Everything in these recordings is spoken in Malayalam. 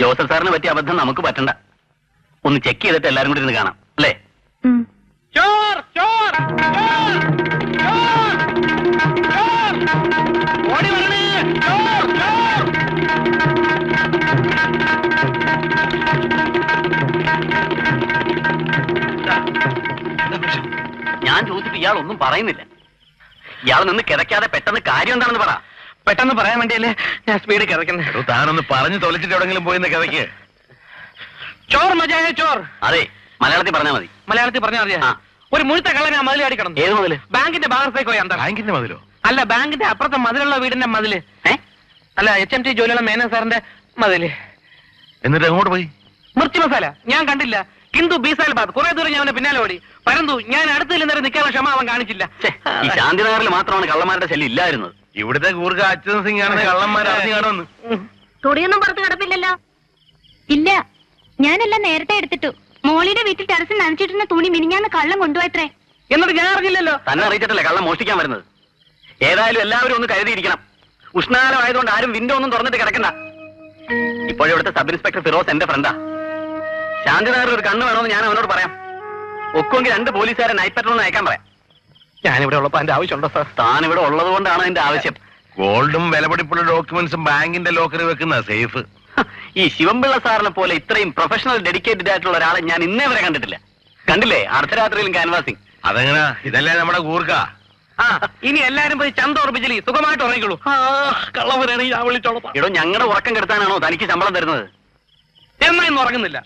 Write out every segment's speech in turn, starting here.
ജോസഫ് സാറിന് പറ്റിയ അബദ്ധം നമുക്ക് പറ്റണ്ട. ഒന്ന് ചെക്ക് ചെയ്തിട്ട് എല്ലാരും കൂടി ഇരുന്ന് കാണാം അല്ലേ? ചോർ ചോർ ഓടി വരണേ, ചോർ ചോർ. ഞാൻ ചോദിച്ചിട്ട് ഇയാൾ ഒന്നും പറയുന്നില്ല. ഇയാൾ നിന്ന് കിതയ്ക്കാതെ പെട്ടെന്ന് കാര്യം എന്താണെന്ന് പറ. പെട്ടെന്ന് പറയാൻ വേണ്ടിയല്ലേ ഞാൻ സ്പീഡ് കിതയ്ക്കുന്നത്. താനൊന്ന് പറഞ്ഞു തൊലച്ചിട്ട് എവിടെങ്കിലും പോയി കിതയ്ക്ക്. ചോർ മജായ ചോർ. അതെ, മലയാളത്തിൽ പറഞ്ഞാൽ മതി. മലയാളത്തിൽ പറഞ്ഞാൽ മതിയാ. ഒരു മുഴുത്ത കള്ളനെ ആ മതിൽ അടിക്കണം. ഏത് മതില്? ബാങ്കിന്റെ ഭാഗത്തേക്ക് പോയി. ബാങ്കിന്റെ മതിലോ? അല്ല, ബാങ്കിന്റെ അപ്പുറത്തെ മതിലുള്ള വീടിന്റെ മതില്. അല്ല, HMT ജോലിയുള്ള മേനൻ സാറിന്റെ മതില്. എന്നിട്ട് എങ്ങോട്ട് പോയി? മിർച്ചി മസാല ഞാൻ കണ്ടില്ല. കിന്തു ബീസാൽ ബാദ് കുറെ ദൂരം ഞാൻ അവനെ പിന്നാലെ ഓടി. പരന്തു ഞാൻ അടുത്തിൽ നേരം നിൽക്കാനുള്ള ക്ഷമ അവൻ കാണിച്ചില്ല. ഈ ശാന്തിനഗറിൽ മാത്രമാണ് കള്ളന്മാരുടെ ശല്യം ഇല്ലായിരുന്നത്. ഇവിടുത്തെ കൂർഗ അച്യുതൻ സിംഗ് ആണെന്ന് കള്ളന്മാർ അറിഞ്ഞു കാണുമെന്ന്. തുണിയൊന്നും പുറത്ത് കിടപ്പില്ലല്ലോ. ഇല്ല, ഞാനെല്ലാം നേരത്തെ എടുത്തിട്ടു. മോളിയുടെ വീട്ടിൽ ടെറസിൽ നനച്ചിട്ടുന്ന തുണി മിനിഞ്ഞാന്ന് കള്ളം കൊണ്ടുപോയത്രേ. എന്നിട്ട് ഞാൻ അറിഞ്ഞില്ലല്ലോ. തന്നെ അറിയിച്ചിട്ടല്ലേ കള്ളം മോഷ്ടിക്കാൻ വരുന്നത്. ഏതായാലും എല്ലാവരും ഒന്ന് കരുതിയിരിക്കണം. ഉഷ്ണകാലമായതുകൊണ്ട് ആരും വിൻഡോ ഒന്നും തുറന്നിട്ട് കിടക്കണ്ട. ഇപ്പോഴിവിടുത്തെ സബ് ഇൻസ്പെക്ടർ ഫിറോസ് എന്റെ ഫ്രണ്ടാ. ശാന്തിനഗറിൽ ഒരു കണ്ണ് വേണമെന്ന് ഞാൻ അവനോട് പറയാം. ഒക്കുമെങ്കിൽ 2 പോലീസുകാരെ നൈറ്റ് പെട്രോളിന് അയക്കാൻ പറയാം. ഞാനിവിടെ ഉള്ളപ്പോ അതിന്റെ ആവശ്യമുണ്ടോ സാർ? താൻ ഇവിടെ ഉള്ളത് കൊണ്ടാണ് അതിന്റെ ആവശ്യം. ഗോൾഡും വിലപിടിപ്പുള്ള ഡോക്യുമെന്റ്സും ബാങ്കിന്റെ ലോക്കറിൽ വെക്കുന്ന സേഫ്. ഈ ശിവംപിള്ള സാറിനെ പോലെ ഇത്രയും പ്രൊഫഷണൽ ഡെഡിക്കേറ്റഡ് ആയിട്ടുള്ള ഒരാളെ ഞാൻ ഇന്നേ വരെ കണ്ടിട്ടില്ല. കണ്ടില്ലേ അർദ്ധരാത്രിയിലും ക്യാൻവാസിംഗ്. അതെങ്ങനാ? ഇതല്ലേ നമ്മുടെ കൂർക്ക. ഇനി എല്ലാരും പോയി ചന്ത ഉറപ്പിച്ചില്ലേ സുഖമായിട്ട് ഉറങ്ങിക്കുള്ളൂ. കള്ളവരാണെങ്കിൽ ഞാൻ വിളിച്ചോളാം. എടോ, ഞങ്ങളുടെ ഉറക്കം കെടുത്താനാണോ തനിക്ക് ശമ്പളം തരുന്നത്? എന്നാ ഇന്ന് ഉറങ്ങുന്നില്ല.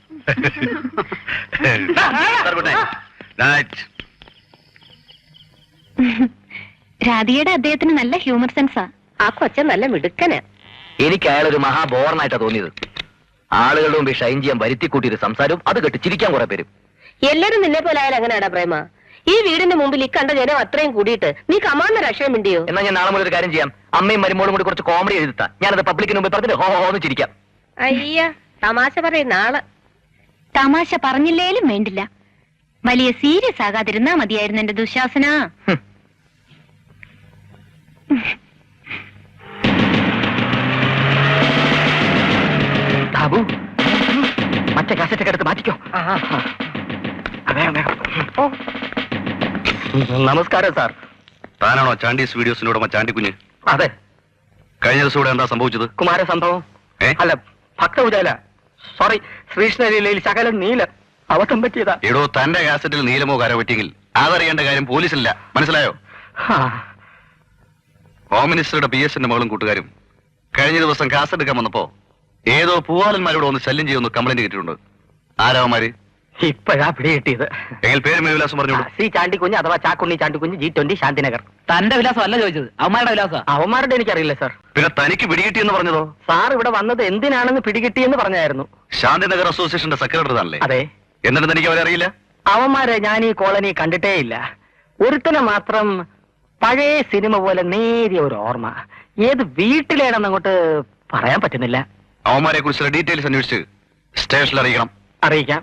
രാധികയുടെ അദ്ദേഹത്തിന് നല്ല ഹ്യൂമർ സെൻസാ. ആ കൊച്ചൻ നല്ല മിടുക്കന്. എനിക്ക് അയാളൊരു മഹാബോറനായിട്ടാ തോന്നിയത്. ആളുകളുടെ മുമ്പ് ഷൈൻ ചെയ്യാൻ വരുത്തിക്കൂട്ടിയൊരു സംസാരവും അത് കേട്ട് ചിരിക്കാൻ കുറെ പേരും. എല്ലാരും നിന്നെ പോലെ ആയാലും അങ്ങനെയാടാ പ്രേമ. ഈ വീടിന്റെ മുമ്പിൽ ഈ കണ്ട ജനം അത്രയും കൂടിയിട്ട് നീ കമാന്ന രക്ഷയും മിണ്ടിയോ? എന്നാ ഞാൻ നാളെ മുതൽ ഒരു കാര്യം ചെയ്യാം. അമ്മയും മരുമോളും കൂടി കുറച്ച് കോമഡി എഴുതാം. ഞാനത് പബ്ലിക്കിന് മുമ്പിൽ പറഞ്ഞിട്ട് ഹോ ഹോന്ന് ചിരിക്കാം. അയ്യ, തമാശ പറയുന്ന ആള്. തമാശ പറഞ്ഞില്ലേലും വേണ്ടില്ല, വലിയ സീരിയസ് ആകാതിരുന്നാ മതിയായിരുന്നു എന്റെ ദുശാസന. ബാബു, മറ്റേ കാസറ്റൊക്കെ എടുത്ത് മാറ്റിക്കോ. നമസ്കാരം സാർ. താനാണോ ചാണ്ടീസ് വീഡിയോസിന്റെ ഉടമ ചാണ്ടിക്കുഞ്ഞ്? അതെ. കഴിഞ്ഞ ദിവസം ഇവിടെ എന്താ സംഭവിച്ചത്? കുമാര സംഭവം അല്ല, ഭക്തപൂജാല. സോറി, ശ്രീകൃഷ്ണലീലയിൽ ശകലം നീല അബദ്ധം പറ്റിയതാ. എടോ, തന്റെ കാസറ്റിൽ നീലമോ കര പറ്റിയെങ്കിൽ അതറിയേണ്ട കാര്യം പോലീസില്ല, മനസ്സിലായോ? ഹോം മിനിസ്റ്ററുടെ PS-ന്റെ മകളും കൂട്ടുകാരും കഴിഞ്ഞ ദിവസം കാസറ്റ് എടുക്കാൻ വന്നപ്പോ ഏതോ പൂവാലന്മാരോട് ഒന്ന് ശല്യം ചെയ്യുന്നു കംപ്ലൈന്റ് കിട്ടിയിട്ടുണ്ട്. ആരാവന്മാര്? ഇപ്പോഴാ പിടി കിട്ടിയത്. എങ്കിൽ പേരും വിലാസം പറഞ്ഞോളൂ. സി ചാണ്ടിക്കുഞ്ഞ് അഥവാ ചാക്കുണ്ണി ചാണ്ടിക്കുഞ്ഞ്, G20 ശാന്തിനഗർ. തന്റെ വിലാസം അല്ല ചോദിച്ചത്, അവന്മാരുടെ വിലാസം. അവന്മാരുടെ എനിക്കറിയില്ല സാർ. പിന്നെ തനിക്ക് പിടികിട്ടിയെന്ന് പറഞ്ഞതോ? സാർ ഇവിടെ വന്നത് എന്തിനാണെന്ന് പിടികിട്ടിയെന്ന് പറഞ്ഞായിരുന്നു. ശാന്തിനഗർ അസോസിയേഷന്റെ സെക്രട്ടറി താനല്ലേ? അതെ. എന്നിട്ട് തനിക്ക് അവരെ അറിയില്ല? അവന്മാരെ ഞാൻ ഈ കോളനി കണ്ടിട്ടേ ഇല്ല. ഒരുത്തനെ മാത്രം പഴയ സിനിമ പോലെ നേരിയ ഒരു ഓർമ്മ. ഏത് വീട്ടിലേണെന്ന് അങ്ങോട്ട് പറയാൻ പറ്റുന്നില്ല. അവന്മാരെ കുറിച്ചുള്ള ഡീറ്റെയിൽസ് അന്വേഷിച്ച് സ്റ്റേഷനിൽ അറിയിക്കണം. അറിയിക്കാം.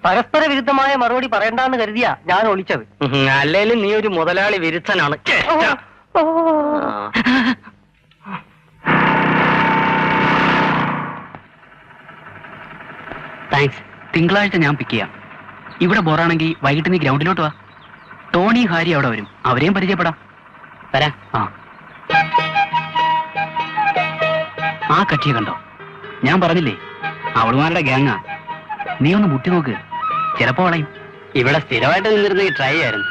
പരസ്പര വിരുദ്ധമായ മറുപടി പറയണ്ടെന്ന് കരുതിയാ ഞാൻ ഒളിച്ചത്. അല്ലേലും നീ ഒരു മുതലാളി വിരുദ്ധനാണ്. താങ്ക്സ്. തിങ്കളാഴ്ച ഞാൻ പിക്ക് ചെയ്യാം. ഇവിടെ ബോറാണെങ്കിൽ വൈകിട്ട് നീ ഗ്രൗണ്ടിലോട്ട് വാ. ടോണി ഹാരി അവിടെ വരും, അവരെയും പരിചയപ്പെടാം. വരാ. ആ കക്ഷിയെ കണ്ടോ? ഞാൻ പറഞ്ഞില്ലേ അവളുമാരുടെ ഗ്യാങ്ങാ. നീ ഒന്ന് മുട്ടി നോക്ക്, ചിലപ്പോ വളയും. ഇവിടെ സ്ഥിരമായിട്ട് നിന്നിരുന്ന ട്രൈ ആയിരുന്നു.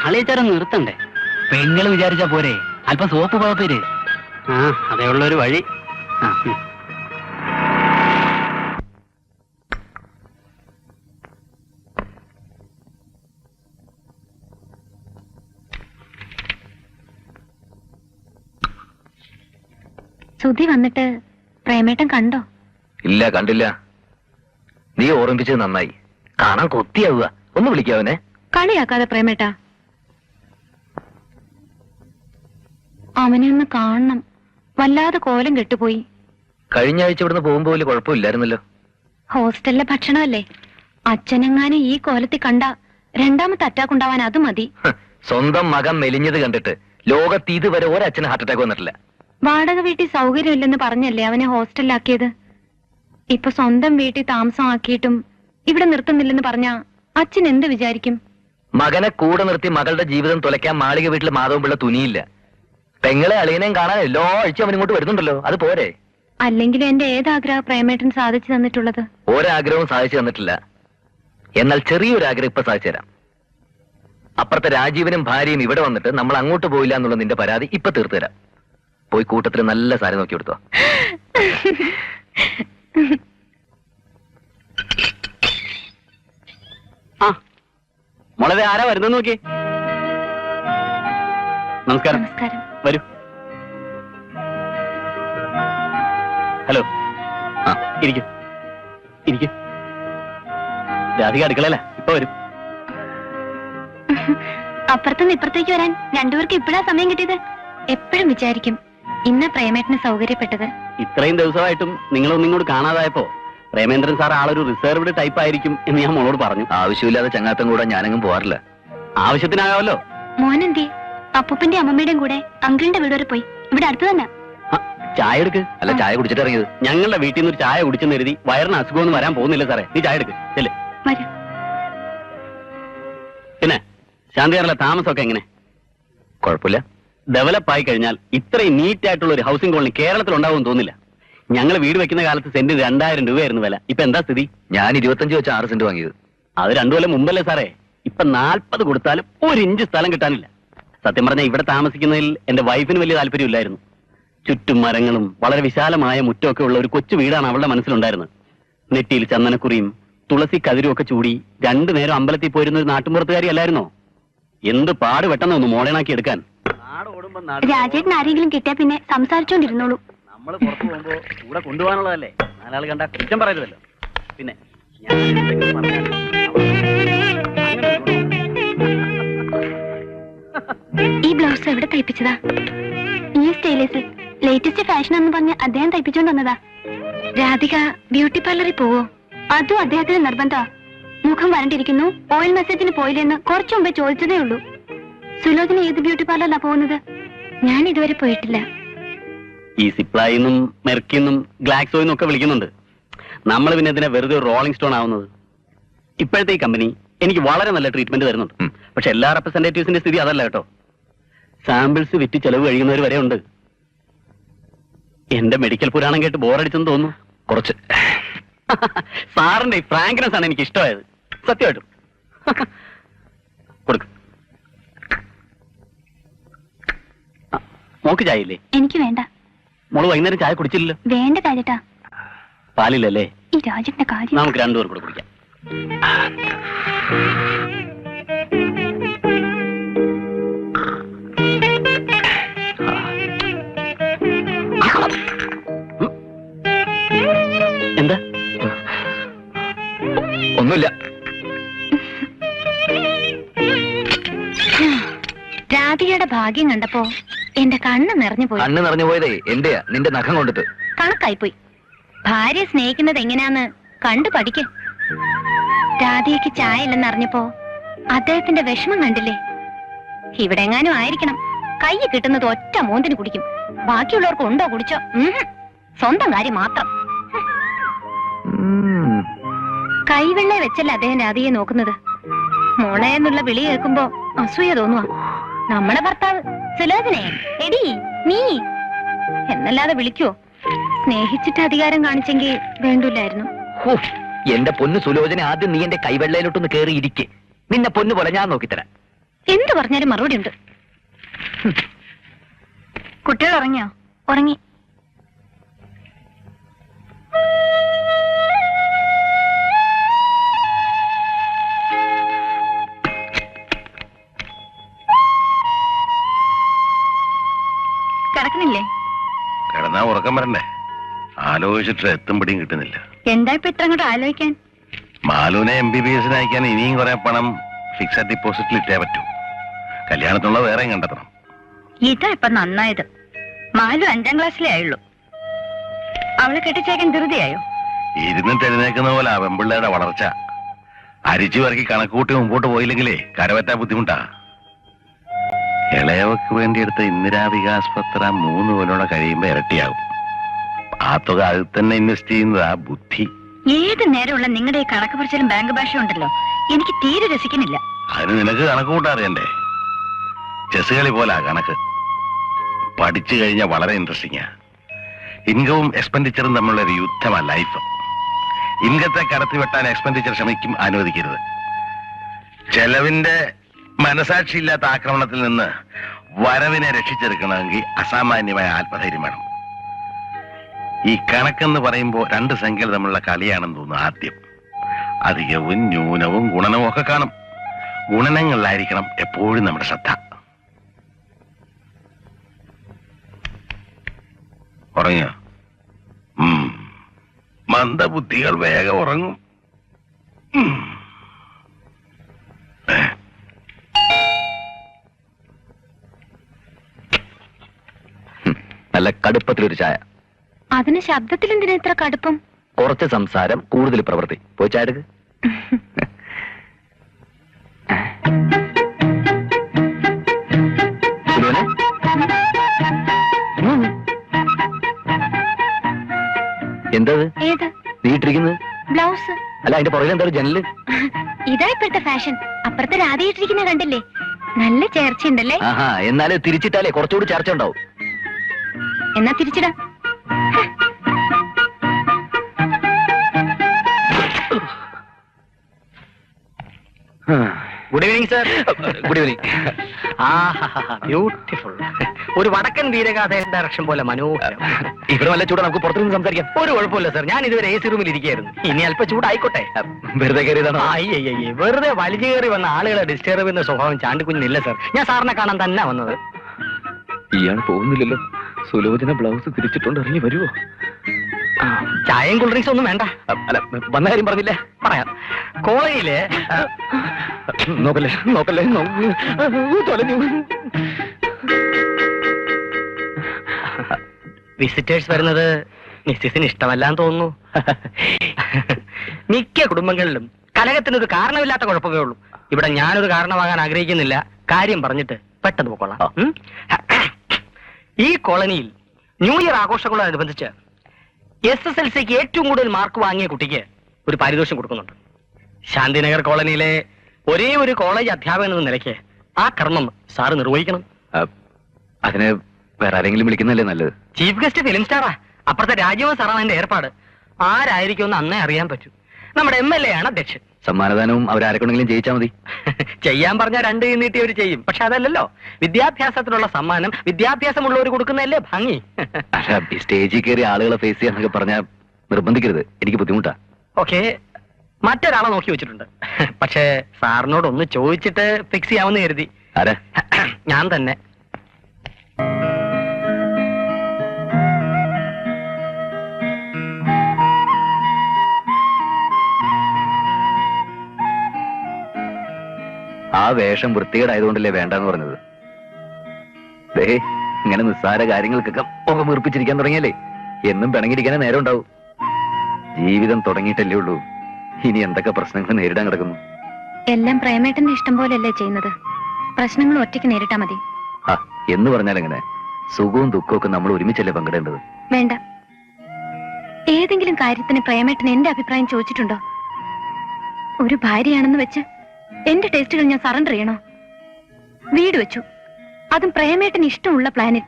അളിയച്ചാരൊന്ന് നിർത്തണ്ടേ? പെങ്ങള് വിചാരിച്ചാ പോരെ, അല്പം സോപ്പ് പോകപ്പേര്. അതേ ഉള്ളൊരു വഴി. സുധി വന്നിട്ട് പ്രേമേട്ടൻ കണ്ടോ? ഇല്ല, കണ്ടില്ല. നീ ഓർമ്മിപ്പിച്ചത് നന്നായി. കാണാൻ കൊത്തിയാവുക. ഒന്ന് വിളിക്കാവനെ. കളിയാക്കാതെ പ്രേമേട്ടാ. അവനെ ഒന്ന് കാണണം. വല്ലാതെ കോലം കെട്ടുപോയി. കഴിഞ്ഞ ആഴ്ച ഇവിടുന്ന് പോകുമ്പോ വലിയ കുഴപ്പമില്ലായിരുന്നല്ലോ. ഹോസ്റ്റലിലെ ഭക്ഷണമല്ലേ. അച്ഛനെങ്ങാനും ഈ കോലത്തിൽ കണ്ട രണ്ടാമത്തെ അറ്റാക്ക് ഉണ്ടാവാൻ അത് മതി. സ്വന്തം മകൻ മെലിഞ്ഞത് കണ്ടിട്ട് ലോകത്ത് ഇതുവരെ ഒരച്ഛന് ഹാർട്ട് അറ്റാക്ക് വന്നിട്ടില്ല. വാടക വീട്ടിൽ സൗകര്യമില്ലെന്ന് പറഞ്ഞല്ലേ അവനെ ഹോസ്റ്റലിലാക്കിയത്. ഇപ്പൊ സ്വന്തം വീട്ടിൽ താമസമാക്കിയിട്ടും ഇവിടെ നിർത്തുന്നില്ലെന്ന് പറഞ്ഞ അച്ഛൻ എന്ത് വിചാരിക്കും? മകനെ കൂടെ നിർത്തി മകളുടെ ജീവിതം തുലയ്ക്കാൻ മാളിക വീട്ടിൽ മാധവൻപിള്ള തുനിയില്ല. പെങ്ങളെ അളിയനെയും കാണാൻ എല്ലാ ആഴ്ചയും അവൻ ഇങ്ങോട്ട് വരുന്നുണ്ടല്ലോ, അത് പോരെ? അല്ലെങ്കിൽ എന്റെ ഏതാഗ്രഹം പ്രേമേട്ടൻ സാധിച്ചു തന്നിട്ടുള്ളത്? ഒരാഗ്രഹവും സാധിച്ചു തന്നിട്ടില്ല. എന്നാൽ ചെറിയൊരു ആഗ്രഹം ഇപ്പൊ സാധിച്ചു തരാം. അപ്പുറത്തെ രാജീവനും ഭാര്യയും ഇവിടെ വന്നിട്ട് നമ്മൾ അങ്ങോട്ട് പോയില്ല എന്നുള്ള നിന്റെ പരാതി ഇപ്പൊ തീർത്തു തരാം. പോയി കൂട്ടത്തിൽ നല്ല സാരി നോക്കി കൊടുത്തോ. ആ മോളെ ആരാ വരുന്നത് നോക്കി. നമസ്കാരം. നമസ്കാരം. വരൂ. ഹലോ. ആ ഇരിക്കും ഇരിക്കും. രാധിക അടുക്കളയല്ല, ഇപ്പൊ വരും. അപ്പുറത്തുനിന്ന് ഇപ്പുറത്തേക്ക് വരാൻ രണ്ടുപേർക്ക് ഇപ്പഴാ സമയം കിട്ടിയത്. എപ്പോഴും വിചാരിക്കും ഇന്ന് പ്രേമേട്ടന് സൗകര്യപ്പെട്ടത്. ഇത്രയും ദിവസമായിട്ടും നിങ്ങളൊന്നും ഇങ്ങോട്ട് കാണാതായപ്പോ പ്രേമേന്ദ്രൻ സാർ ആളൊരു റിസർവ്ഡ് ടൈപ്പ് ആയിരിക്കും എന്ന് ഞാൻ മോളോട് പറഞ്ഞു. ആവശ്യമില്ലാതെ ചങ്ങാത്തം കൂടെ ഞാനെങ്ങും പോവാറില്ല. ആവശ്യത്തിനാകാമല്ലോ. മോനെന്തി അപ്പൂപ്പന്റെ അമ്മമ്മയുടെയും കൂടെ അങ്കിളിന്റെ വീട് വരെ പോയി. ഇവിടെ അടുത്ത് തന്നെ. ചായ എടുക്ക്. അല്ല, ചായ കുടിച്ചിട്ട് ഇറങ്ങിയത്. ഞങ്ങളുടെ വീട്ടിൽ നിന്ന് ഒരു ചായ കുടിച്ചെന്ന് കരുതി വയറിന് അസുഖമൊന്നും വരാൻ പോകുന്നില്ല സാറേ. നീ ചായ എടുക്ക്. ചെല്ലേ. വരൂ. പിന്നെ ശാന്തിയാറുള്ള താമസമൊക്കെ എങ്ങനെ? കുഴപ്പമില്ല. ഡെവലപ്പ് ആയി കഴിഞ്ഞാൽ ഇത്രയും നീറ്റ് ആയിട്ടുള്ള ഒരു ഹൗസിംഗ് കോളനി കേരളത്തിൽ ഉണ്ടാവും തോന്നില്ല. ഞങ്ങൾ വീട് വെക്കുന്ന കാലത്ത് സെന്റിന് 2000 രൂപയായിരുന്നു വില. ഇപ്പൊ എന്താ സ്ഥിതി? ഞാൻ 25 വെച്ച് 6 സെന്റ് വാങ്ങിയത്. അത് 2 കൊല്ലം മുമ്പല്ലേ സാറേ. ഇപ്പൊ 40 കൊടുത്താലും 1 ഇഞ്ച് സ്ഥലം കിട്ടാനില്ല. സത്യം പറഞ്ഞാൽ ഇവിടെ താമസിക്കുന്നതിൽ എന്റെ വൈഫിന് വലിയ താല്പര്യമില്ലായിരുന്നു. ചുറ്റും മരങ്ങളും വളരെ വിശാലമായ മുറ്റമൊക്കെ ഉള്ള ഒരു കൊച്ചു വീടാണ് അവളുടെ മനസ്സിലുണ്ടായിരുന്നത്. നെറ്റിയിൽ ചന്ദനക്കുറിയും തുളസി കതിരും ഒക്കെ ചൂടി 2 നേരം അമ്പലത്തിൽ പോയിരുന്ന ഒരു നാട്ടുമ്പുറത്തുകാരി അല്ലായിരുന്നോ? എന്ത് പാട് വെട്ടെന്ന് ഒന്ന് മോഡേണാക്കി എടുക്കാൻ. രാജേട്ടൻ ആരെങ്കിലും കിട്ടിയാ പിന്നെ സംസാരിച്ചോണ്ടിരുന്നോളൂ. നമ്മൾ പുറത്തു പോകുമ്പോ കൂടെ കൊണ്ടുപോകാനുള്ളതല്ലേ. 4 ആൾ കണ്ടാ കുറ്റം പറയരുതല്ലോ. പിന്നെ ഞാൻ എന്തെങ്കിലും പറഞ്ഞാൽ ഈ ബ്ലൗസ് എവിടെ തയ്പ്പിച്ചതാ? ഈ സ്റ്റൈലേഴ്സ് ലേറ്റസ്റ്റ് ഫാഷൻ എന്ന് പറഞ്ഞ് അദ്ദേഹം തയ്പ്പിച്ചോണ്ട് വന്നതാ. രാധിക ബ്യൂട്ടി പാർലറിൽ പോവോ? അതും അദ്ദേഹത്തിന് നിർബന്ധ. മുഖം വരണ്ടിരിക്കുന്നു, ഓയിൽ മെസ്സേജിന് പോയില്ലെന്ന് കുറച്ചു മുമ്പേ ചോദിച്ചതേ ഉള്ളൂ. സുലോചന ഏത് ബ്യൂട്ടി പാർലറിലാ പോകുന്നത്? ഞാൻ ഇതുവരെ പോയിട്ടില്ല. ഈ സിപ്ലായിന്നും മെർക്കിന്നും ഗ്ലാക്സോയിന്നും ഒക്കെ വിളിക്കുന്നുണ്ട്. നമ്മൾ പിന്നെ ഇതിനെ വെറുതെ ഒരു റോളിംഗ് സ്റ്റോൺ ആവുന്നത്. ഇപ്പോഴത്തെ ഈ കമ്പനി എനിക്ക് വളരെ നല്ല ട്രീറ്റ്മെന്റ് തരുന്നുണ്ട്. പക്ഷെ എല്ലാ റെപ്രസെന്റേറ്റീവ്സിന്റെ സ്ഥിതി അതല്ല കേട്ടോ. സാമ്പിൾസ് വിറ്റ് ചെലവ് കഴിയുന്നവർ വരെ ഉണ്ട്. എന്റെ മെഡിക്കൽ പുരാണം കേട്ട് ബോറടിച്ചെന്ന് തോന്നുന്നു. കുറച്ച്. സാറിന്റെ ഈ ഫ്രാങ്ക്നെസ് ആണ് എനിക്ക് ഇഷ്ടമായത്. സത്യമായിട്ടും. കൊടുക്ക്. മോക്ക് ചായ ഇല്ലേ? എനിക്ക് വേണ്ട. മോള് വൈകുന്നേരം ചായ കുടിച്ചില്ലല്ലോ. വേണ്ട കാര്യട്ടാ. പാലില്ലല്ലേ? ഈ രാജന്റെ കാര്യം നമുക്ക് 2 പേർ കൂടെ കുടിക്കാം. എന്താ? ഒന്നുമില്ല. രാധികയുടെ ഭാഗ്യം കണ്ടപ്പോ എന്റെ കണ്ണ് നിറഞ്ഞു പോയി. കണ്ണ് നിറഞ്ഞു പോയതേ എന്റെയാ, നിന്റെ നഖം കൊണ്ടിട്ട്. കണക്കായിപ്പോയി. ഭാര്യ സ്നേഹിക്കുന്നത് എങ്ങനെയാന്ന് കണ്ടു പഠിക്ക്. രാധികയ്ക്ക് ചായ ഇല്ലെന്ന് അറിഞ്ഞപ്പോ അദ്ദേഹത്തിന്റെ വിഷമം കണ്ടില്ലേ? ഇവിടെ എങ്ങാനും ആയിരിക്കണം. കൈ കിട്ടുന്നത് ഒറ്റ മൂന്നിന് കുടിക്കും. ബാക്കിയുള്ളവർക്ക് ഉണ്ടോ കുടിച്ചോ? സ്വന്തം കാര്യം മാത്രം. കൈവെള്ളെ വെച്ചല്ല അദ്ദേഹം രാധികയെ നോക്കുന്നത്. മോളെ എന്നുള്ള വിളി കേൾക്കുമ്പോ അസൂയ തോന്നുക. നമ്മളെ ഭർത്താവ് സുലോചനെ എടി നീ എന്നല്ലാതെ വിളിക്കുവോ? സ്നേഹിച്ചിട്ട് അധികാരം കാണിച്ചെങ്കിൽ വേണ്ടില്ലായിരുന്നു. എന്റെ പൊന്നു സുലോചന, ആദ്യം നീ എന്റെ കൈവെള്ളയിലോട്ടൊന്ന് കേറി ഇരിക്കെ. നിന്നെ പൊന്നു പോലെ ഞാൻ നോക്കിത്തരാം. എന്ത് പറഞ്ഞാലും മറുപടി ഉണ്ട്. കുട്ടികൾ ഉറങ്ങിയോ? ഉറങ്ങി. കിടക്കണില്ലേ? കിടന്നാ ഉറക്കം വരണ്ടേ? ആലോചിച്ചിട്ട് എത്തും പിടിയും കിട്ടുന്നില്ല. എന്താ ഇപ്പൊ ഇത്ര അങ്ങോട്ട് ആലോചിക്കാൻ? മാലുവിനെ MBBS അയക്കാൻ ഇനിയും കുറെ പണം ഫിക്സഡ് ഡിപ്പോസിറ്റിൽ ഇട്ടേ പറ്റൂ. കല്യാണത്തിനുള്ള വേറെ കണ്ടെത്തണം. ഇതാ ഇപ്പൊ നന്നായത്. മാലു 5ാം ക്ലാസ്സിലേ ആയുള്ളൂ. അവളെ കെട്ടിച്ചേക്കാൻ ധൃതിയായോ? ഇരുന്നിട്ട് എഴുന്നേക്കുന്ന പോലെ ആ പെമ്പിള്ളയുടെ വളർച്ച. അരിച്ചു പറക്കി കണക്കൂട്ടി മുമ്പോട്ട് പോയില്ലെങ്കിലേ കരപറ്റാൻ ബുദ്ധിമുട്ടാ. ഇളയവക്ക് വേണ്ടി എടുത്ത ഇന്ദിരാ വികാസ് പത്ര 3 കൊല്ലോടെ കഴിയുമ്പോ ഇരട്ടിയാകും. ആ തുക അതിൽ തന്നെ ഇൻവെസ്റ്റ് ചെയ്യുന്നതാ ബുദ്ധി. ഏത് നേരമുള്ള നിങ്ങളുടെ ഈ കണക്ക് പറച്ചിലും ബാങ്ക് ഭാഷ ഉണ്ടല്ലോ, എനിക്ക് തീരെ രസിക്കുന്നില്ല. അതിന് നിനക്ക് കണക്ക് കൂട്ടാറിയണ്ടേ? ചെസ് കളി പോലാ കണക്ക്. പഠിച്ചു കഴിഞ്ഞാൽ വളരെ ഇൻട്രസ്റ്റിംഗാ. ഇൻകവും എക്സ്പെൻഡിച്ചറും തമ്മിലുള്ള ഒരു യുദ്ധമാ ലൈഫ്. ഇൻകത്തെ കടത്തി വെട്ടാൻ എക്സ്പെൻഡിച്ചർ ശ്രമിക്കും അനുവദിക്കരുത്. ചെലവിന്റെ മനസാക്ഷിയില്ലാത്ത ആക്രമണത്തിൽ നിന്ന് വരവിനെ രക്ഷിച്ചെടുക്കണമെങ്കിൽ അസാമാന്യമായ ആത്മധൈര്യം വേണം. ഈ കണക്കെന്ന് പറയുമ്പോൾ 2 സംഖ്യകൾ തമ്മിലുള്ള കളിയാണെന്ന് തോന്നുന്നു. ആദ്യം അധികവും ന്യൂനവും ഗുണനവും ഒക്കെ കാണും. ഗുണനങ്ങളിലായിരിക്കണം എപ്പോഴും നമ്മുടെ ശ്രദ്ധ. ഉറങ്ങിയോ? മന്ദബുദ്ധികൾ വേഗം ഉറങ്ങും. നല്ല കടുപ്പത്തിലൊരു ചായ. അതിന് ശബ്ദത്തിൽ എന്തിനാ ഇത്ര കടുപ്പം? കുറച്ച് സംസാരം, കൂടുതൽ പ്രവൃത്തി. പോയി ചായ എടുക്ക്. സുലുവിനെ? എന്തത് ഏത് നീട്ടിരിക്കുന്നത്? ബ്ലൗസ്. അല്ല, അതിന്റെ പുറകിൽ എന്താ ഒരു ജനല്? ഇതാ ഇപ്പോഴത്തെ ഫാഷൻ. അപ്പുറത്തെ രാധയിട്ടിരിക്കുന്ന കണ്ടില്ലേ? നല്ല ചേർച്ചയുണ്ടല്ലേ? ആഹാ, എന്നാല് തിരിച്ചിട്ടാലേ കുറച്ചുകൂടി ചർച്ച ഉണ്ടാവും. എന്നാ തിരിച്ചിടാം. Good evening sir. Good evening. Beautiful. Oru Vadakkan Veeragatha direction പോലെ മനോഹരം. ഇവിടെ നല്ല ചൂടാ, നമുക്ക് പുറത്തുനിന്ന് സംസാരിക്കാം. ഒരു കുഴപ്പമില്ല സർ, ഞാൻ ഇതുവരെ AC റൂമിൽ ഇരിക്കുകയായിരുന്നു. ഇനി അല്പം ചൂടായിക്കോട്ടെ. വെറുതെ കയറിയതാണോ? അയ്യയ്യേ, വെറുതെ വലിച്ചു കയറി വന്ന ആളുകളെ ഡിസ്റ്റർബ് ചെയ്യുന്ന സ്വഭാവം ചാണ്ടിക്കുഞ്ഞില്ല സർ. ഞാൻ സാറിനെ കാണാൻ തന്നെ വന്നത്. ഇയാൾ പോകുന്നില്ലല്ലോ. സുലോചന ബ്ലൗസ് തിരിച്ചിട്ടുണ്ട്, ഇറങ്ങി വരുവോ? ചായയും കൂൾ ഡ്രിങ്ക്സ് ഒന്നും വേണ്ട. അല്ല, വന്ന കാര്യം പറഞ്ഞില്ലേ? പറയാം. കോളേജില് നോക്കല്ലേ നോക്കല്ലേ, തൊലഞ്ഞു. വിസിറ്റേഴ്സ് വരുന്നത് മിസ്സിസിന് ഇഷ്ടമല്ലാന്ന് തോന്നുന്നു. മിക്ക കുടുംബങ്ങളിലും കലഹത്തിനൊരു കാരണമില്ലാത്ത കുഴപ്പമേ ഉള്ളൂ. ഇവിടെ ഞാനൊരു കാരണമാകാൻ ആഗ്രഹിക്കുന്നില്ല. കാര്യം പറഞ്ഞിട്ട് പെട്ടെന്ന് പോയിക്കൊള്ളാം. ഈ കോളനിയിൽ ന്യൂ ഇയർ ആഘോഷങ്ങളോടനുബന്ധിച്ച് SSLCക്ക് ഏറ്റവും കൂടുതൽ മാർക്ക് വാങ്ങിയ കുട്ടിക്ക് ഒരു പാരിതോഷം കൊടുക്കുന്നുണ്ട്. ശാന്തിനഗർ കോളനിയിലെ ഒരേ ഒരു കോളേജ് അധ്യാപകൻ എന്ന നിലയ്ക്ക് ആ കർമ്മം സാറ് നിർവഹിക്കണം. അതിന് വേറെ ആരെങ്കിലും വിളിക്കുന്നല്ലേ നല്ലത്? ചീഫ് ഗസ്റ്റ് ഫിലിം സ്റ്റാറാ. അപ്പുറത്തെ രാജീവ് സാറാണ് അതിന്റെ ഏർപ്പാട്. ആരായിരിക്കുമെന്ന് അന്നേ അറിയാൻ പറ്റും. നമ്മുടെ MLA ആണ് അധ്യക്ഷൻ. സമ്മാനദാനവും അവരാരെക്കൊണ്ടെങ്കിലും ജയിച്ചാൽ മതി. ചെയ്യാൻ പറഞ്ഞാൽ 2 കൈ നീട്ടി അവർ ചെയ്യും. പക്ഷെ അതല്ലല്ലോ, വിദ്യാഭ്യാസത്തിനുള്ള സമ്മാനം വിദ്യാഭ്യാസമുള്ളവർ കൊടുക്കുന്നതല്ലേ ഭംഗി. അല്ല, ഈ സ്റ്റേജിൽ കയറി ആളുകളെ ഫേസ് ചെയ്യാന്നൊക്കെ പറഞ്ഞാൽ നിർബന്ധിക്കരുത്, എനിക്ക് ബുദ്ധിമുട്ടാ. ഓക്കെ, മറ്റൊരാളെ നോക്കി വെച്ചിട്ടുണ്ട്. പക്ഷേ സാറിനോടൊന്ന് ചോദിച്ചിട്ട് ഫിക്സ് ചെയ്യാമെന്ന് കരുതി. ആരാ? ഞാൻ തന്നെ. ആ വേഷം വൃത്തികേടായതുകൊണ്ടല്ലേ വേണ്ടെന്ന് പറഞ്ഞത്. ദേ, ഇങ്ങനെ നിസ്സാര കാര്യങ്ങൾക്കൊക്കെ മുഖം വീർപ്പിച്ചിരിക്കാൻ തുടങ്ങിയല്ലേ എന്നും പിണങ്ങിയിരിക്കാനേ നേരം ഉണ്ടാവും. ജീവിതം തുടങ്ങിയിട്ടല്ലേ ഉള്ളൂ. ഇനി എന്തൊക്കെ പ്രശ്നങ്ങൾ നേരിടാൻ കിടക്കുന്നു. എല്ലാം പ്രേമേട്ടന്റെ ഇഷ്ടം പോലെയല്ലേ ചെയ്യുന്നത്. പ്രശ്നങ്ങൾ ഒറ്റയ്ക്ക് നേരിട്ടാ മതി. ആ, എന്ന് പറഞ്ഞാൽ എങ്ങനെ? സുഖവും ദുഃഖവും ഒക്കെ നമ്മൾ ഒരുമിച്ചല്ലേ പങ്കിടേണ്ടത്? വേണ്ട. ഏതെങ്കിലും കാര്യത്തിന് പ്രേമേട്ടൻ എന്റെ അഭിപ്രായം ചോദിച്ചിട്ടുണ്ടോ? ഒരു ഭാര്യയാണെന്ന് വെച്ച് എന്റെ ടേസ്റ്റുകൾ ഞാൻ സറണ്ടർ ചെയ്യണോ? വീട് വെച്ചു, അതും പ്രേമേട്ടന് ഇഷ്ടമുള്ള പ്ലാനിൽ.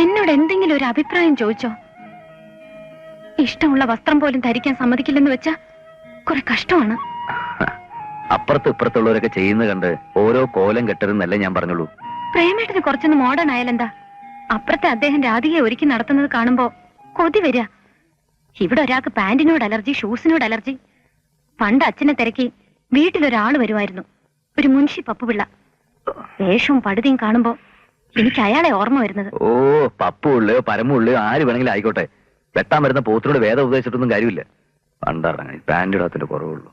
എന്നോട് എന്തെങ്കിലും ഒരു അഭിപ്രായം ചോദിച്ചോ? ഇഷ്ടമുള്ള വസ്ത്രം പോലും ധരിക്കാൻ സമ്മതിക്കില്ലെന്ന് വെച്ചാ കുറെ കഷ്ടമാണ്. അപ്പുറത്ത് ഇപ്പുറത്തുള്ളവരൊക്കെ ചെയ്യുന്നത് കണ്ട് ഓരോ കോലം കെട്ടരുന്നല്ലേ ഞാൻ പറഞ്ഞുള്ളൂ. പ്രേമേട്ടന് കുറച്ചൊന്ന് മോഡേൺ ആയാലെന്താ? അപ്പുറത്തെ അദ്ദേഹം രാധികയെ ഒരുക്കി നടത്തുന്നത് കാണുമ്പോ കൊതി വരിക. ഇവിടെ ഒരാൾക്ക് പാന്റിനോട് അലർജി, ഷൂസിനോട് അലർജി. പണ്ട് അച്ഛനെ തിരക്കി വീട്ടിലൊരാള് വരുമായിരുന്നു, ഒരു മുൻഷി പപ്പുപിള്ള. വേഷവും പടുതിയും കാണുമ്പോ എനിക്ക് അയാളെ ഓർമ്മ വരുന്നത്. ഓ, പപ്പുള്ളയോ പരമുള്ളയോ ആര് വേണമെങ്കിലും ആയിക്കോട്ടെ, വെട്ടാൻ വരുന്ന പോത്തിനോട് വേദം ഉപദേശിച്ചിട്ടൊന്നും കാര്യമില്ല. പണ്ടറങ്ങി പാന്റ് ഇടാത്തിന്റെ കുറവുള്ളൂ.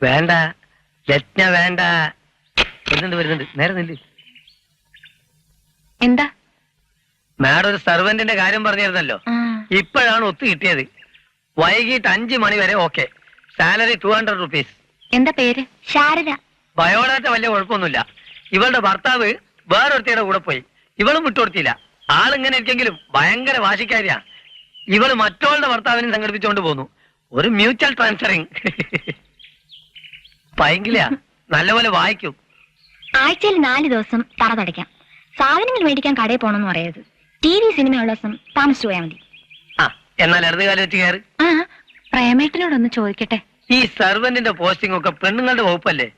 വേണ്ട രത്ന, വേണ്ട. വരുന്നുണ്ട് നേരെ നില്ല്. എന്താ? മാഡം ഒരു സർവന്റിന്റെ കാര്യം പറഞ്ഞിരുന്നല്ലോ, ഇപ്പോഴാണ് ഒത്തു കിട്ടിയത്. വൈകിട്ട് 5 മണി വരെ ഓക്കെ. Salary 200 rupees. എന്താ പേര്? ശാരദ. ബയോഡാറ്റ വലിയ കുഴപ്പമൊന്നുമില്ല. ഇവളുടെ ഭർത്താവ് വേറൊരുത്തിയുടെ കൂടെ പോയി. ഇവളും വിട്ടുകൊടുത്തില്ല. ആളിങ്ങനെ ഇരിക്കെങ്കിലും ഭയങ്കര വാശിക്കാരിയാ. ഇവള് മറ്റോളുടെ ഭർത്താവിനെ സംഘടിപ്പിച്ചുകൊണ്ട് പോന്നു. ഒരു മ്യൂച്വൽ ട്രാൻസ്ഫറിങ്. ഭയങ്കര നല്ലപോലെ വായിക്കും. ആഴ്ചയിൽ 4 ദിവസം തറ തുടയ്ക്കാം. സാധനങ്ങൾ മേടിക്കാൻ കടയിൽ പോണെന്ന് പറയരുത്. TV സിനിമയുള്ള ദിവസം താമസിച്ചു പോയാൽ മതി. ആ എന്നാൽ ഇടത് കാലം വെച്ച് കയറി. ആ പ്രേമേട്ടനോടൊന്ന് ചോദിക്കട്ടെ. ഈ സർവന്റിന്റെ പോസ്റ്റിംഗ് ഒക്കെ പെണ്ണുങ്ങളുടെ വകുപ്പല്ലേ?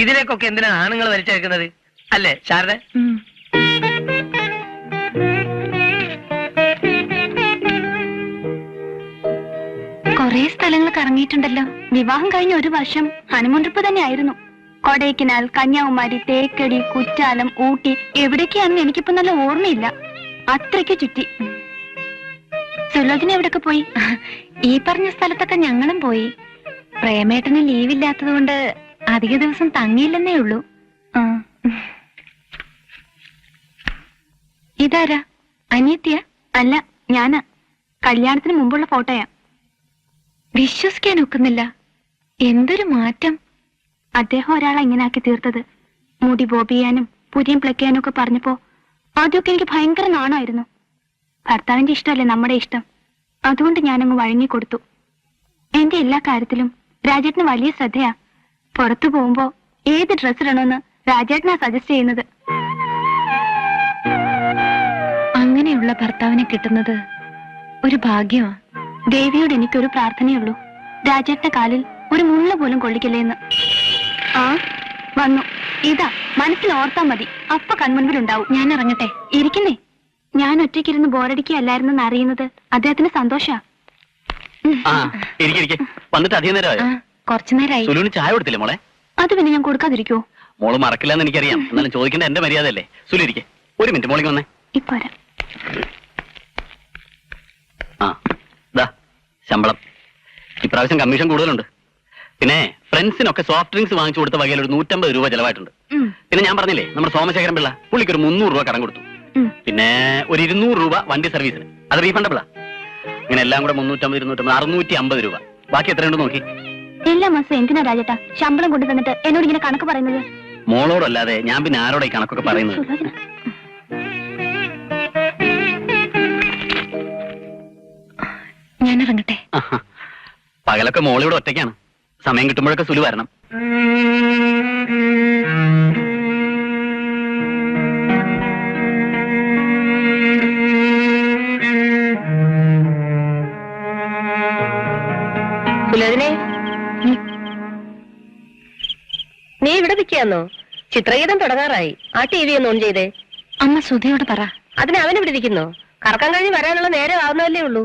ഇതിലേക്കൊക്കെ എന്തിനാണ് ആണുങ്ങൾ വലിച്ചേക്കുന്നത് അല്ലേ ശാരദ? കൊറേ സ്ഥലങ്ങൾ കറങ്ങിയിട്ടുണ്ടല്ലോ. വിവാഹം കഴിഞ്ഞ 1 വർഷം ഹണിമൂൺ ട്രിപ്പ് തന്നെ ആയിരുന്നു. കൊടൈക്കനാൽ, കന്യാകുമാരി, തേക്കടി, കുറ്റാലം, ഊട്ടി, എവിടേക്കാണെന്ന് എനിക്കിപ്പോ നല്ല ഓർമ്മയില്ല. അത്രയ്ക്ക് ചുറ്റി. സുലോചന എവിടൊക്കെ പോയി? ഈ പറഞ്ഞ സ്ഥലത്തൊക്കെ ഞങ്ങളും പോയി. പ്രേമേട്ടന് ലീവില്ലാത്തത് കൊണ്ട് അധിക ദിവസം തങ്ങിയില്ലെന്നേ ഉള്ളൂ. ഇതാരാ? അനിയത്തിയ? അല്ല, ഞാനാ. കല്യാണത്തിന് മുമ്പുള്ള ഫോട്ടോയാ. വിശ്വസിക്കാൻ ഒക്കുന്നില്ല. എന്തൊരു മാറ്റം. അദ്ദേഹം ഒരാളെ ഇങ്ങനെ ആക്കി തീർത്തത്. മുടി ബോബ് ചെയ്യാനും പുതിയം പ്ലക്ക് ചെയ്യാനും ഒക്കെ പറഞ്ഞപ്പോ ആദ്യമൊക്കെ എനിക്ക് ഭയങ്കര നാണമായിരുന്നു. ഭർത്താവിന്റെ ഇഷ്ടമല്ലേ നമ്മുടെ ഇഷ്ടം. അതുകൊണ്ട് ഞാനങ്ങ് വഴങ്ങിക്കൊടുത്തു. എന്റെ എല്ലാ കാര്യത്തിലും രാജേട്ടന് വലിയ ശ്രദ്ധയാ. പുറത്തു പോകുമ്പോ ഏത് ഡ്രസ് ഇടണമെന്ന് രാജേട്ടനാ സജസ്റ്റ് ചെയ്യുന്നത്. അങ്ങനെയുള്ള ഭർത്താവിനെ കിട്ടുന്നത് ഒരു ഭാഗ്യമാ. ദേവിയോട് എനിക്കൊരു പ്രാർത്ഥനയുള്ളൂ, രാജേട്ടന്റെ കാലിൽ ഒരു മുള്ള പോലും കൊള്ളിക്കില്ലേന്ന്. ആ വന്നു. ഇതാ മനസ്സിൽ ഓർത്താ മതി, അപ്പൊ കൺമുൻപിലുണ്ടാവും. ഞാൻ ഇറങ്ങട്ടെ? ഇരിക്കുന്നേ. ഞാൻ ഒറ്റയ്ക്കിരുന്ന് ബോറടിക്കുകയല്ലായിരുന്നെന്ന് അറിയുന്നത് അദ്ദേഹത്തിന് സന്തോഷാ. വന്നിട്ട് അധികം നേരമായോ? കുറച്ചു നേരമായി. സുലുവിന് ചായ കൊടുത്തില്ലേ മോളെ? അത് പിന്നെ ഞാൻ കൊടുക്കാതിരിക്കോ? മോള് മറക്കില്ലെന്ന് എനിക്കറിയാം. എന്നാലും ചോദിക്കേണ്ട എന്റെ മര്യാദയല്ലേ. സുലു ഇരിക്കെ. 1 മിനിറ്റ് മോളിക്ക് വന്നേ. ഇപ്പൊ വരാം. ആ ദാ ശമ്പളം. ഇപ്രാവശ്യം കമ്മീഷൻ കൂടുതലുണ്ട്. പിന്നെ ഫ്രണ്ട്സിനൊക്കെ സോഫ്റ്റ് ഡ്രിങ്ക്സ് വാങ്ങിച്ചു കൊടുത്ത വകയിൽ ഒരു 150 രൂപ ചെലവായിട്ടുണ്ട്. പിന്നെ ഞാൻ പറഞ്ഞില്ലേ, നമ്മുടെ സോമശേഖരൻ പിള്ള പുള്ളിക്ക് ഒരു 300 രൂപ കടം കൊടുത്തു. പിന്നെ ഒരു 200 രൂപ വണ്ടി സർവീസിന്, അത് റീഫണ്ടബിളാ. ഇങ്ങനെ എല്ലാം കൂടെ 350, 250, 650 രൂപ. ബാക്കി എത്രയുണ്ട് നോക്കി. എല്ലാ മാസം എന്തിനാ രാജേട്ടാ ശമ്പളം കൊണ്ടു തന്നിട്ട് എന്നോട് ഇങ്ങനെ കണക്ക് പറയുന്നത്? മോളോടല്ലാതെ ഞാൻ പിന്നെ ആരോടെ ഈ കണക്കൊക്കെ പറയുന്നത്? ഞാൻ ഇറങ്ങട്ടെ. പകലൊക്കെ മോളിവിടെ ഒറ്റയ്ക്കാണ്. സമയം കിട്ടുമ്പോഴൊക്കെ സുലു വരണം. സുലോചനെ, നീ ഇവിടെ നിൽക്കാന്നോ? ചിത്രഗീതം തുടങ്ങാറായി. ആ TV ഒന്ന് ഓൺ ചെയ്തേ. അമ്മ സുധയോട് പറ. അതിന് അവനിവിടെ ഇരിക്കുന്നോ? കറക്കം കഴിഞ്ഞ് വരാനുള്ള നേരം ആവുന്നതല്ലേ ഉള്ളൂ.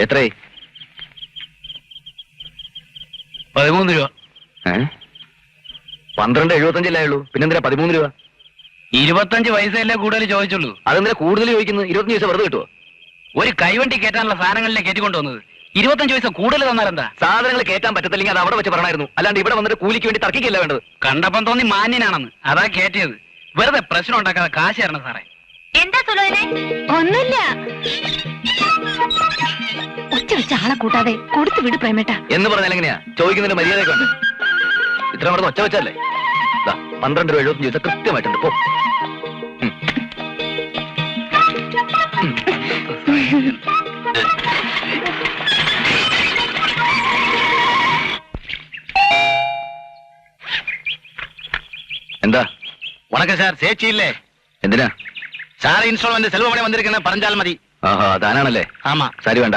എത്രേ? 13 രൂപ. 12.75 ഉള്ളൂ. പിന്നെന്തിനാ 13 രൂപ? 25 പൈസയല്ലേ കൂടുതൽ ചോദിച്ചുള്ളൂ. അതെന്തിനാ കൂടുതൽ ചോദിക്കുന്നത്? 25 പൈസ വെറുതെ കിട്ടുമോ? ഒരു കൈവണ്ടി കയറ്റാനുള്ള സാധനങ്ങളിലെ കയറ്റിക്കൊണ്ടുവന്നത് 25 പൈസ കൂടുതൽ തന്നാലെന്താ? സാധനങ്ങൾ കയറ്റാൻ പറ്റത്തില്ലെങ്കിൽ അത് അവിടെ വെച്ച് പറയണമായിരുന്നു. അല്ലാണ്ട് ഇവിടെ വന്നിട്ട് കൂലിക്ക് വേണ്ടി തർക്കിക്കില്ല വേണ്ടത്. കണ്ടപ്പം തോന്നി മാന്യനാണെന്ന്, അതാ കയറ്റിയത്. വെറുതെ പ്രശ്നം ഉണ്ടാക്കാതെ കാശ് തരണം സാറേ. എന്താ സുലോചനെ? ഒന്നുമില്ല. ഒച്ച വെച്ച ആളെ കൂട്ടാതെ കൊടുത്തു വിട് പ്രേമേട്ട. എന്ന് പറഞ്ഞാൽ എങ്ങനെയാ? ചോദിക്കുന്നതിന് മര്യാദയൊക്കെ ഉണ്ട്. ഇത്ര അവിടെ ഒച്ച വെച്ചല്ലേ? 12 രൂപ 75 പൈസ കൃത്യമായിട്ടുണ്ട്. പോ. എന്താ? വണക്കം സാർ, ചേച്ചിയില്ലേ? എന്തിനാ? സാർ ഇൻസ്റ്റാൾമെന്റ് സെൽവമണി വന്നിരിക്കുന്നത് പറഞ്ഞാൽ മതി. ആഹാ, താനാണല്ലേ? ആമാ. സാരി വേണ്ട.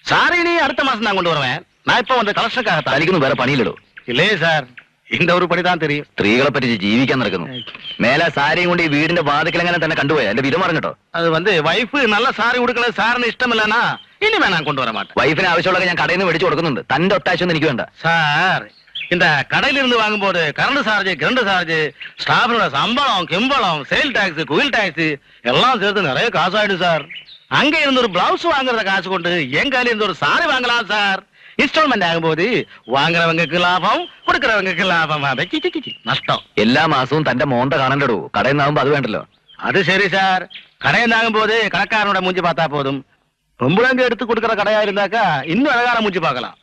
സാർ ഇനി അടുത്ത മാസം ഞാൻ കൊണ്ടുവരുവേൻ. ഞാൻ ഇപ്പൊ വന്ന് കളക്ഷക്കാകത്താ. തനിക്കൊന്നും വേറെ പണിയില്ലടോ. ഇല്ലേ സാർ, இந்த ஒரு படிதான் தெரியும். സ്ത്രീകളെ പറ്റി ജീവിക്കാൻ നടക്കുന്നു. മേലെ സാരിയും കൊണ്ട് ഈ വീടിന്റെ വാതിക്കലെങ്ങനെ തന്നെ കണ്ടുപോയാ എന്റെ വിധം കേട്ടോ. அது வந்து வைஃப் நல்ல சாரி உடுக்கல சாரிന് ഇഷ്ടമില്ലனா ഇനിമേ ഞാൻ കൊണ്ടുവര മാട്ടேன். വൈഫിന് ആവശ്യമുള്ള ഞാൻ കടയിൽ നിന്ന് മേടിച്ചു കൊടുക്കുന്നുണ്ട്. തന്റെ ഒത്താശയൊന്നും എനിക്ക് വേണ്ട. சார் இந்த கடையில இருந்து வாங்கும்போது கரண்ட் சார்ஜ் ஸ்டாஃபினோட சம்பளம் கிம்பளம் சேல் டாக்ஸ் குயில் டாக்ஸ் எல்லாம் சேர்த்து நிறைய காசு ஆயிடும் சார். அங்க இருந்து ஒரு பிளவுஸ் வாங்குறத காசு கொண்டு என் கையில இருந்து ஒரு சாரி வாங்கலாம் சார். இன்ஸ்டால்மெண்ட் ஆகும்போது വാങ്ങുന്നവങ്ങൾക്ക് ലാഭം കൊടുക്കുന്നവങ്ങൾക്ക് ലാഭം നഷ്ടം. എല്ലാ മാസവും തന്റെ മോന്ത കാണണ്ടോ. കടയിൽ നിന്നാകുമ്പോ അത് വേണ്ടല്ലോ. அது சரி சார். கடையில் வாங்கும்போது கடைக்காரனோட மூஞ்சி பார்த்தா போதும். பொம்பளைங்க எடுத்து கொடுக்குற கடையா இருந்தாக்கா இன்னும் அழகான மூஞ்சி பார்க்கலாம்.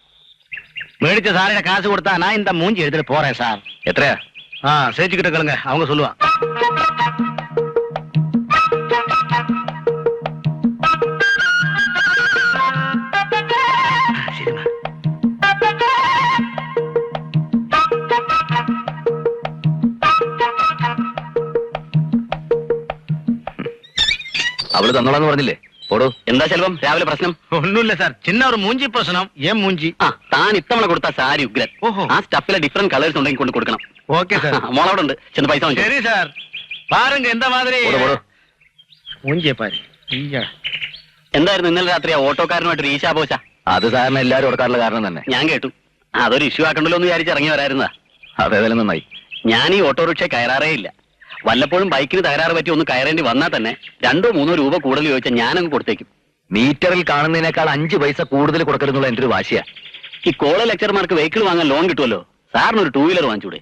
மேடிச்ச சாரியில காசு கொடுத்தா நான் இந்த மூஞ்சி எடுத்துட்டு போறேன் சார். എത്രയാ? சேச்சுக்கிட்ட கேளுங்க, அவங்க சொல்லுவான். சரிம்மா. അവള് തന്നോളാന്ന് പറഞ്ഞില്ലേ? ഓടോ. എന്താ ചെലവം രാവിലെ പ്രശ്നം? ஒண்ணும் இல்ல சார், சின்ன ஒரு மூஞ்சி பிரச்சனம். ஏன் மூஞ்சி? ആ താൻ ഇത്തവണ കൊടുത്ത സാരി ഉഗ്രൻ. ഓഹോ. ആ സ്റ്റഫിലെ ഡിഫറെന്റ് കളേഴ്സ് ഉണ്ടെങ്കിൽ കൊണ്ട് കൊടുക്കണം. Okay sir. മോളവിടെ ഉണ്ട്, ചെന്ന് പൈസ വാങ്ങിച്ചോ. சரி சார், பாருங்க எந்த மாதிரி ഓടോ, ഓടോ. மூஞ்சிய பாரு. ஐயா. എന്തായിരുന്നു ഇന്നലെ രാത്രി ആ ഓട്ടോക്കാരനുമായിട്ട് ഈശാപോശ? അത് സാറിന് എല്ലാരും ഓർക്കാറുള്ള കാരണം തന്നെ. ഞാൻ കേട്ടു. അതൊരു ഇഷ്യൂ ആക്കണ്ടല്ലോ എന്ന് വിചാരിച്ച് ഇറങ്ങി വരായിരുന്നതാ. അതേതായാലും നന്നായി. ഞാൻ ഈ ഓട്ടോറിക്ഷ കയറാറേ ഇല്ല. വല്ലപ്പോഴും ബൈക്കിന് തകരാറ് പറ്റി ഒന്ന് കയറേണ്ടി വന്നാൽ തന്നെ 2-3 രൂപ കൂടുതൽ ചോദിച്ചാൽ ഞാനങ്ങ് കൊടുത്തേക്കും. മീറ്ററിൽ കാണുന്നതിനേക്കാൾ 5 പൈസ കൂടുതൽ കൊടുക്കരുന്നുള്ള എന്റെ ഒരു വാശിയാ. ഈ കോളേജ് ലെക്ചർമാർക്ക് വെഹിക്കിൾ വാങ്ങാൻ ലോൺ കിട്ടുമല്ലോ. സാറിന് ഒരു 2 വീലർ വാങ്ങിച്ചൂടെ?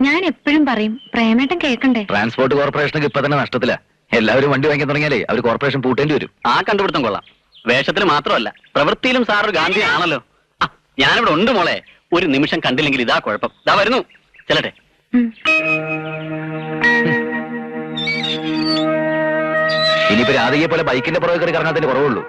ഞാൻ എപ്പോഴും പറയും പ്രേമേട്ടൻ കേൾക്കണ്ടേ. ട്രാൻസ്പോർട്ട് കോർപ്പറേഷനൊക്കെ ഇപ്പൊ തന്നെ നഷ്ടത്തിലാ. എല്ലാവരും വണ്ടി വാങ്ങിക്കാൻ തുടങ്ങിയാലേ അവർ കോർപ്പറേഷൻ പൂട്ടേണ്ടി വരും. ആ കണ്ടുപിടുത്തം കൊള്ളാം. വേഷത്തിൽ മാത്രമല്ല പ്രവൃത്തിയിലും സാർ ഒരു ഗാന്ധിയാണല്ലോ. ആ ഞാനിവിടെ ഉണ്ട് മോളെ. ഒരു നിമിഷം കണ്ടില്ലെങ്കിൽ ഇതാ കുഴപ്പം. ഇതാ വരുന്നു, ചെല്ലട്ടെ. ഉം. ഇനിയിപ്പോ രാധികയെ പോലെ ബൈക്കിന്റെ പുറകെ കയറി കറങ്ങാത്തതിന്റെ കുറവുള്ളൂ.